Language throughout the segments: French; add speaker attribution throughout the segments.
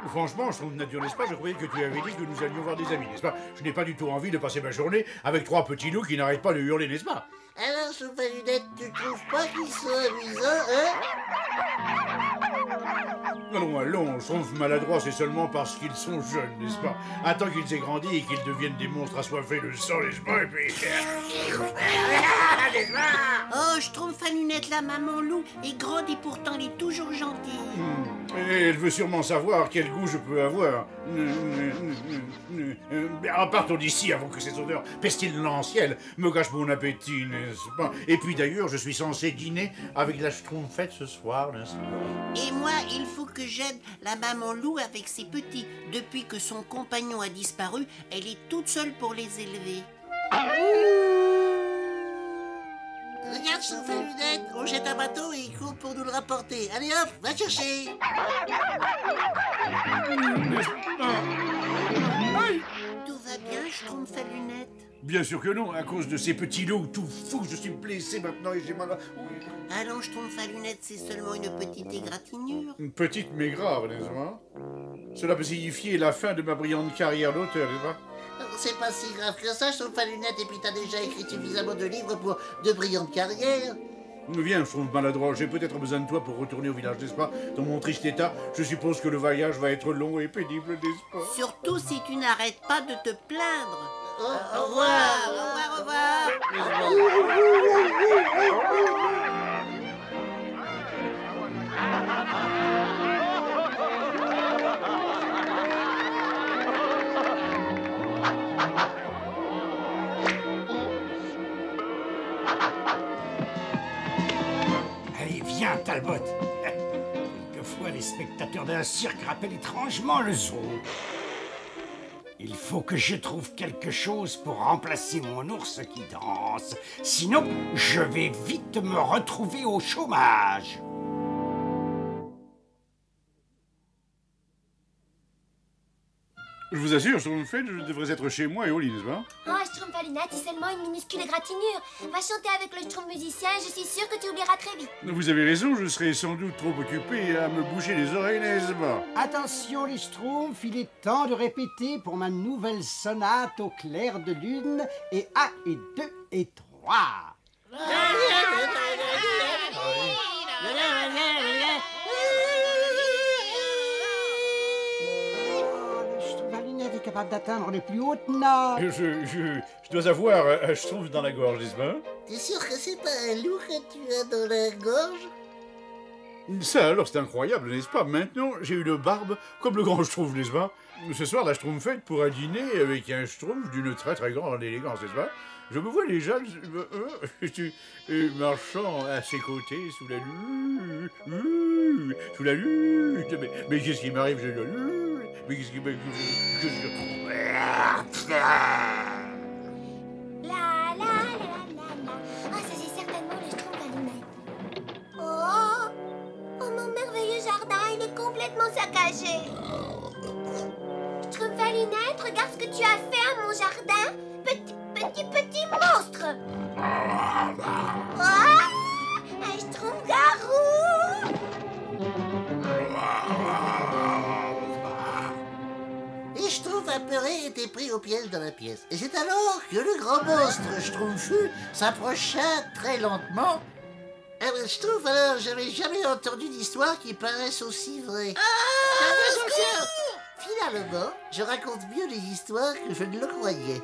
Speaker 1: Franchement, je trouve nature, n'est-ce pas? Je croyais que tu avais dit que nous allions voir des amis, n'est-ce pas? Je n'ai pas du tout envie de passer ma journée avec trois petits loups qui n'arrêtent pas de hurler, n'est-ce pas?
Speaker 2: Alors, Schtroumpf à lunettes, tu trouves pas qu'ils sont amusants, hein?
Speaker 1: Allons, Schtroumpf maladroit, c'est seulement parce qu'ils sont jeunes, n'est-ce pas? Attends qu'ils aient grandi et qu'ils deviennent des monstres assoiffés de sang, n'est-ce pas? Et puis...
Speaker 3: Oh, Schtroumpf à lunettes, la maman loup est grande et pourtant elle est toujours gentille.
Speaker 1: Et elle veut sûrement savoir quel goût je peux avoir. Partons d'ici avant que ces odeurs pestilentielles me gâchent mon appétit, n'est-ce pas? Et puis d'ailleurs, je suis censé dîner avec la Schtroumpfette ce soir, n'est-ce pas?
Speaker 3: Et moi, il faut que j'aide la maman loup avec ses petits. Depuis que son compagnon a disparu, elle est toute seule pour les élever.
Speaker 2: Regarde, Schtroumpf à lunettes, on jette un bateau et il court pour nous le rapporter. Allez hop, va chercher.
Speaker 3: Tout va bien, Schtroumpf à lunettes?
Speaker 1: Bien sûr que non, à cause de ces petits loups tout fous, je suis blessé maintenant et j'ai mal à...
Speaker 3: Allons, Schtroumpf à lunettes, c'est seulement une petite égratignure.
Speaker 1: Une petite mais grave, n'est-ce pas? Cela peut signifier la fin de ma brillante carrière d'auteur, n'est-ce pas?
Speaker 2: C'est pas si grave que ça, Schtroumpf à lunettes, et puis t'as déjà écrit suffisamment de livres pour de brillantes carrières.
Speaker 1: Viens, Schtroumpf maladroit, j'ai peut-être besoin de toi pour retourner au village, n'est-ce pas? Dans mon triste état, je suppose que le voyage va être long et pénible, n'est-ce pas?
Speaker 3: Surtout si tu n'arrêtes pas de te plaindre.
Speaker 2: Au revoir.
Speaker 3: Au revoir, au revoir.
Speaker 4: Allez, viens, Talbot. Quelquefois, les spectateurs d'un cirque rappellent étrangement le zoo. Il faut que je trouve quelque chose pour remplacer mon ours qui danse. Sinon, je vais vite me retrouver au chômage.
Speaker 1: Je vous assure, Schtroumpfette, je devrais être chez moi et au lit, n'est-ce pas?
Speaker 5: Oh, Schtroumpf à lunettes, c'est seulement une minuscule égratignure. Va chanter avec le Schtroumpf musicien, je suis sûre que tu oublieras très vite.
Speaker 1: Vous avez raison, je serai sans doute trop occupé à me boucher les oreilles, n'est-ce pas?
Speaker 4: Attention les Schtroumpfs, il est temps de répéter pour ma nouvelle sonate au clair de lune. Et 1 et 2 et 3. Capable d'atteindre les plus hautes notes.
Speaker 1: Je dois avoir un Schtroumpf dans la gorge, n'est-ce pas?
Speaker 2: T'es sûr que c'est pas un loup que tu as dans la gorge?
Speaker 1: Ça alors, c'est incroyable, n'est-ce pas? Maintenant, j'ai une barbe comme le grand Schtroumpf, n'est-ce pas? Ce soir, la Schtroumpfette pourra dîner avec un Schtroumpf d'une très très grande élégance, n'est-ce pas? Je me vois déjà marchant à ses côtés sous la lune. Sous la lune. Mais qu'est-ce qui m'arrive? J'ai la lune. Mais qu'est-ce qui m'arrive?
Speaker 5: La la la la la. Ah, ça c'est certainement le Schtroumpf à lunettes. Oh, mon merveilleux jardin, il est complètement saccagé. Schtroumpf à lunettes, regarde ce que tu as fait à mon jardin. Petit monstre. Oh, un Schtroumpf-garou.
Speaker 2: Et Schtroumpf apeuré était pris au piège dans la pièce. Et c'est alors que le grand monstre Schtroumpfu s'approcha très lentement. Schtroumpf, alors, j'avais jamais entendu d'histoire qui paraisse aussi vraie. Finalement, je raconte mieux les histoires que je ne le croyais.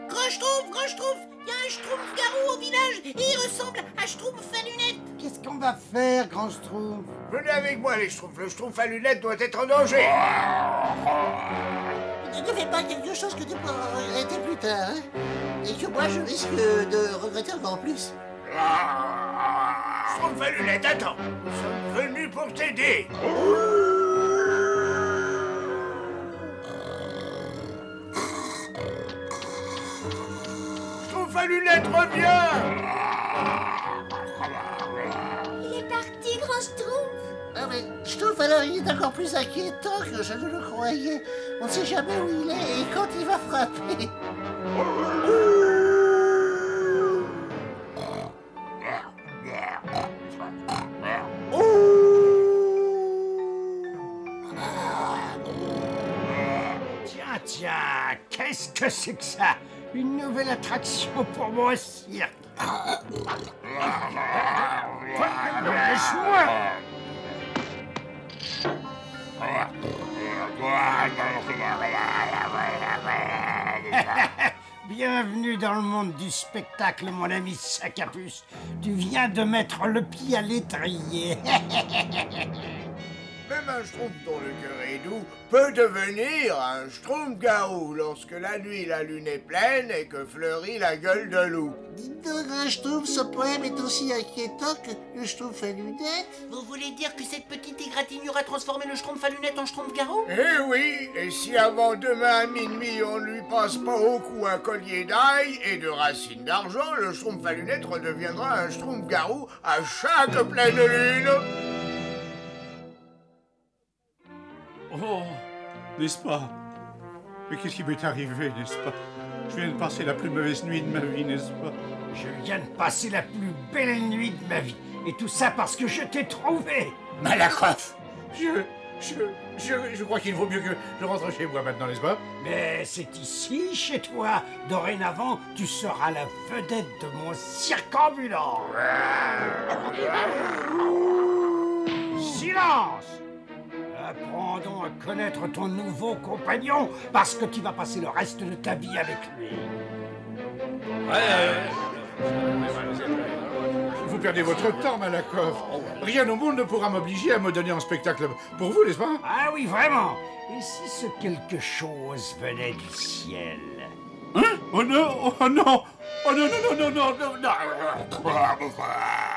Speaker 3: Grand Schtroumpf, il y a un Schtroumpf-garou au village et il ressemble à Schtroumpf à lunettes.
Speaker 4: Qu'est-ce qu'on va faire, grand Schtroumpf?
Speaker 6: Venez avec moi, les Schtroumpfs. Le Schtroumpf à lunettes doit être en danger.
Speaker 2: Ne fais pas quelque chose que tu pourras regretter plus tard, hein? Et que moi je risque de regretter encore plus.
Speaker 6: Schtroumpf à lunettes, attends. Nous sommes venus pour t'aider. Schtroumpf à lunettes, reviens.
Speaker 5: Il est parti, grand Schtroumpf.
Speaker 2: Ah mais Schtroumpf alors il est encore plus inquiétant que je ne le croyais. On ne sait jamais où il est et quand il va frapper.
Speaker 4: Qu'est-ce que c'est que ça? Une nouvelle attraction pour mon cirque. Laisse-moi. Bienvenue dans le monde du spectacle, mon ami sac à puce. Tu viens de mettre le pied à l'étrier.
Speaker 6: Même un schtroumpf dont le cœur est doux peut devenir un schtroumpf-garou lorsque la nuit la lune est pleine et que fleurit la gueule de loup.
Speaker 2: Dites donc, un schtroumpf, ce poème est aussi inquiétant que le schtroumpf à lunettes.
Speaker 3: Vous voulez dire que cette petite égratignure a transformé le schtroumpf à lunettes en schtroumpf-garou?
Speaker 6: Eh oui, et si avant demain à minuit on ne lui passe pas au cou un collier d'ail et de racines d'argent, le schtroumpf à lunettes redeviendra un schtroumpf-garou à chaque pleine lune.
Speaker 1: Oh, n'est-ce pas? Mais qu'est-ce qui m'est arrivé, n'est-ce pas? Je viens de passer la plus mauvaise nuit de ma vie, n'est-ce pas?
Speaker 4: Je viens de passer la plus belle nuit de ma vie. Et tout ça parce que je t'ai trouvé.
Speaker 1: Malakoff! Je crois qu'il vaut mieux que je rentre chez moi maintenant, n'est-ce pas?
Speaker 4: Mais c'est ici, chez toi. Dorénavant, tu seras la vedette de mon cirque ambulant. Silence! Apprends donc à connaître ton nouveau compagnon, parce que tu vas passer le reste de ta vie avec lui.
Speaker 1: Vous perdez votre temps, Malakoff. Rien au monde ne pourra m'obliger à me donner en spectacle pour vous, n'est-ce pas?
Speaker 4: Ah oui, vraiment. Et si ce quelque chose venait du ciel?
Speaker 1: Hein? Oh non! Oh non! Oh non, non, non, non, non, non!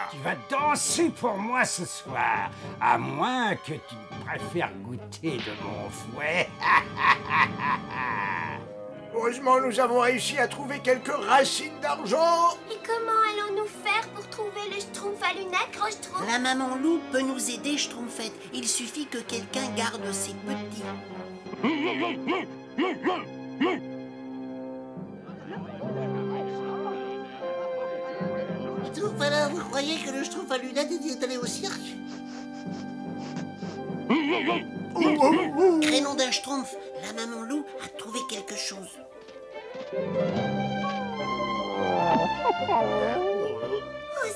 Speaker 4: Tu vas danser pour moi ce soir, à moins que tu préfères goûter de mon fouet.
Speaker 6: Heureusement, nous avons réussi à trouver quelques racines d'argent.
Speaker 5: Et comment allons-nous faire pour trouver le schtroumpf à lunettes, gros schtroumpf?
Speaker 3: La maman loup peut nous aider, Schtroumpfette. Il suffit que quelqu'un garde ses petits.
Speaker 2: Schtroumpf, alors, vous croyez que le schtroumpf à lunettes est allé au cirque?
Speaker 3: Crénom d'un schtroumpf, la maman loup a trouvé quelque chose.
Speaker 5: Oh,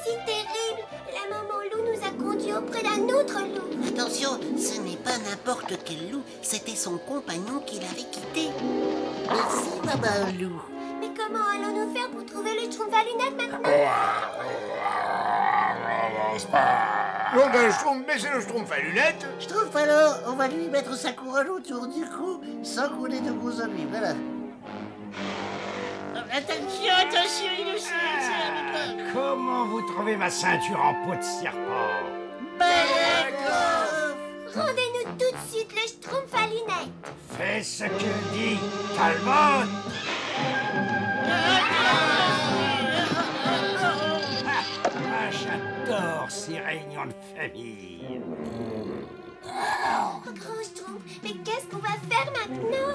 Speaker 5: c'est terrible! La maman loup nous a conduits auprès d'un autre loup.
Speaker 3: Attention, ce n'est pas n'importe quel loup, c'était son compagnon qui l'avait quitté.
Speaker 2: Merci, maman loup.
Speaker 5: Mais comment allons-nous faire pour trouver le schtroumpf à lunettes maintenant?
Speaker 6: Non d'un schtroumpf, mais c'est le schtroumpf à lunettes.
Speaker 2: Schtroumpf, alors, on va lui mettre sa couronne autour du cou, sans qu'on ait de gros ennuis, voilà. Attention, attention, il aussi,
Speaker 4: Comment vous trouvez ma ceinture en peau de serpent?
Speaker 2: Malakoff!
Speaker 5: Rendez-nous tout de suite le schtroumpf à lunettes.
Speaker 4: Fais ce qu'il dit, Talbot. J'adore ces réunions de famille.
Speaker 5: Oh, grand schtroumpf, mais qu'est-ce qu'on va faire maintenant?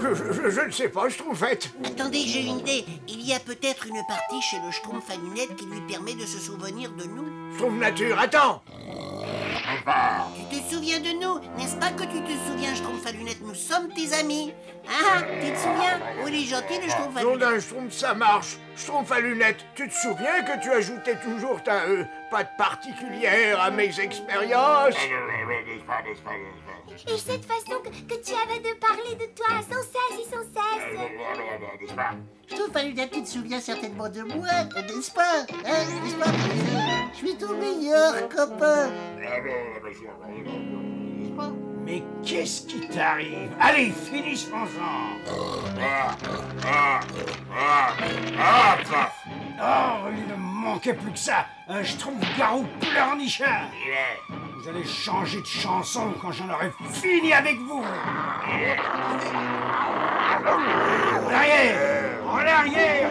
Speaker 6: Je ne sais pas, Schtroumpfette.
Speaker 3: Attendez, j'ai une idée. Il y a peut-être une partie chez le schtroumpf à lunettes qui lui permet de se souvenir de nous.
Speaker 6: Schtroumpf nature, attends.
Speaker 3: Tu te souviens de nous? N'est-ce pas que tu te souviens, schtroumpf à lunettes? Nous sommes tes amis. Ah, tu te souviens? Oh, il est gentil, le schtroumpf à
Speaker 6: Non
Speaker 3: lunettes.
Speaker 6: d'un schtroumpf, ça marche. Schtroumpf à lunettes, tu te souviens que tu ajoutais toujours ta patte particulière à mes expériences?
Speaker 5: Et cette façon que tu avais de parler de toi sans cesse et sans cesse.
Speaker 2: Schtroumpf à lunettes, tu te souviens certainement de moi, n'est-ce pas? Hein, n'est-ce pas? Je suis ton meilleur copain.
Speaker 4: Mais qu'est-ce qui t'arrive? Allez, finissons-en. Oh, il ne manquait plus que ça. Un schtroumpf-garou pleurnichard. Vous allez changer de chanson quand j'en aurai fini avec vous. En arrière! En arrière!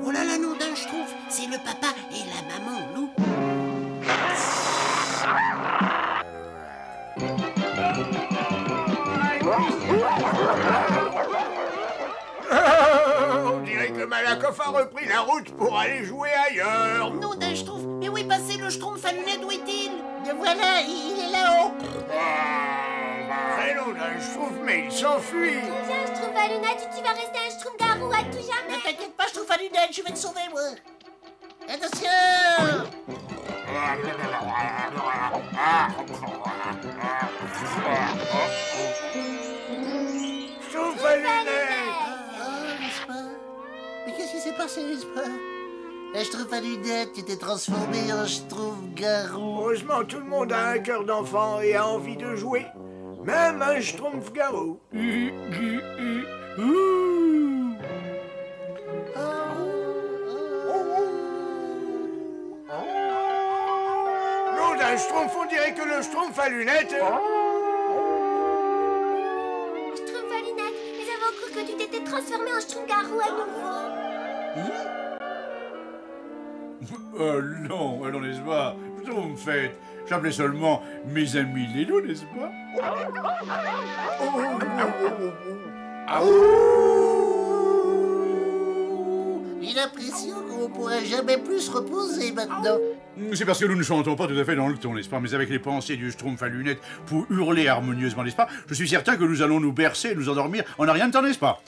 Speaker 3: Oh là là, nom d'un schtroumpf, c'est le papa et la maman loup.
Speaker 6: On dirait que Malakoff a repris la route pour aller jouer ailleurs.
Speaker 3: Nom d'un schtroumpf, mais où est passé le schtroumpf à lunettes? Où est-il?
Speaker 2: Et voilà, il est là-haut.
Speaker 6: Crénom d'un Schtroumpf, mais il s'enfuit.
Speaker 5: Viens, Schtroumpf à lunettes, tu vas rester un Schtroumpf-garou à tout
Speaker 2: Ne
Speaker 5: jamais.
Speaker 2: t'inquiète pas, Schtroumpf à lunettes, je vais te sauver, moi. Attention!
Speaker 6: Schtroumpf à lunettes.
Speaker 2: Oh, n'est-ce pas? Mais qu'est-ce qui s'est passé, n'est-ce pas? Un Schtroumpf à lunettes, tu t'es transformé en Schtroumpf-garou.
Speaker 6: Heureusement, tout le monde a un cœur d'enfant et a envie de jouer. Même un Schtroumpf-garou. Nom d'un Schtroumpf, on dirait que le Schtroumpf à lunettes...
Speaker 5: Schtroumpf à lunettes, nous avons cru que tu t'étais transformé en Schtroumpf-garou à nouveau.
Speaker 1: Non, alors n'est-ce pas? Schtroumpfette. J'appelais seulement mes amis les loups, n'est-ce pas?
Speaker 2: J'ai l'impression qu'on pourrait jamais plus se reposer maintenant.
Speaker 1: C'est parce que nous ne chantons pas tout à fait dans le ton, n'est-ce pas? Mais avec les pensées du Schtroumpf à lunettes pour hurler harmonieusement, n'est-ce pas? Je suis certain que nous allons nous bercer, nous endormir en un rien de temps, n'est-ce pas?